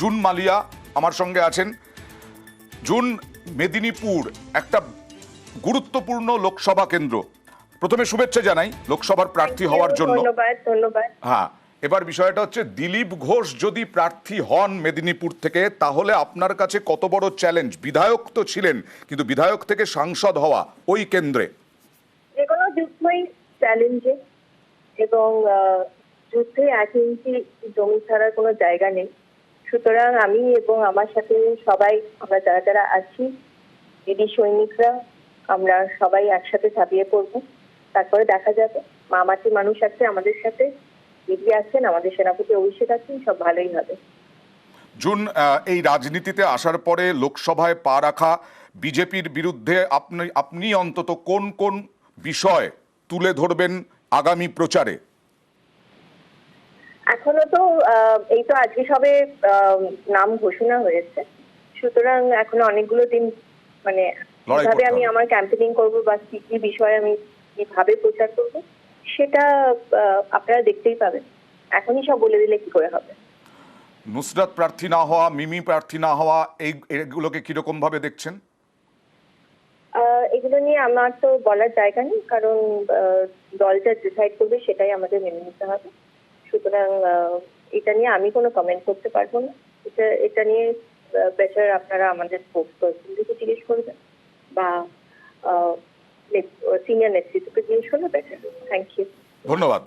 June Malia আমার সঙ্গে আছেন। জুন, মেদিনীপুর একটা গুরুত্বপূর্ণ লোকসভা কেন্দ্র। প্রথমে শুভেচ্ছা জানাই লোকসভার প্রার্থী হওয়ার জন্য। ধন্যবাদ। হ্যাঁ, এবার বিষয়টা হচ্ছে দিলীপ ঘোষ যদি প্রার্থী হন মেদিনীপুর থেকে, তাহলে আপনার কাছে কত বড় চ্যালেঞ্জ? বিধায়ক তো ছিলেন, কিন্তু বিধায়ক থেকে সাংসদ হওয়া ওই কেন্দ্রে। যে কোনো যুদ্ধই চ্যালেঞ্জিং এবং যুদ্ধে 1 ইঞ্চি জমি ছাড়ার কোনো জায়গা নেই। সুতরাং আমি এবং আমার সাথে সবাই, আমরা যারা যারা আছি, দিদি সৈনিকরা, আমরা সবাই একসাথে ঝাঁপিয়ে পড়বো। তারপরে দেখা যাবে। মা মাটি মানুষ আছে আমাদের সাথে, দিদি আছেন, আমাদের সেনাপতি অভিষেক আছেন, সব ভালোই হবে। জুন, এই রাজনীতিতে আসার পরে লোকসভায় পা রাখা বিজেপির বিরুদ্ধে আপনি অন্তত কোন কোন বিষয় তুলে ধরবেন আগামী প্রচারে? এখনো তো এই তো আজকে সবে নাম ঘোষণা হয়েছে, সুতরাং এখনো অনেকগুলো দিন, মানে কিভাবে আমি আমার ক্যাম্পেনিং করব বা কি কি বিষয়ে আমি কিভাবে প্রচার করব সেটা আপনারা দেখতেই পাবেন। এখনই সব বলে দিলে কি করে হবে। নুসরাত প্রার্থী না হওয়া, মিমি প্রার্থী না হওয়া, এইগুলোকে কিরকম ভাবে দেখছেন? এগুলো নিয়ে আমার তো বলার জায়গা নেই, কারণ দল যা ডিসাইড করবে সেটাই আমাদের মেনে নিতে হবে। সুতরাং এটা নিয়ে আমি কোনো কমেন্ট করতে পারবো না। এটা নিয়ে বেটার আপনারা আমাদের স্পোর্টস পার্সনদেরকে জিজ্ঞেস করবেন বা সিনিয়র নেতৃত্বকে জিজ্ঞেস করলে বেটার। Thank you. ধন্যবাদ।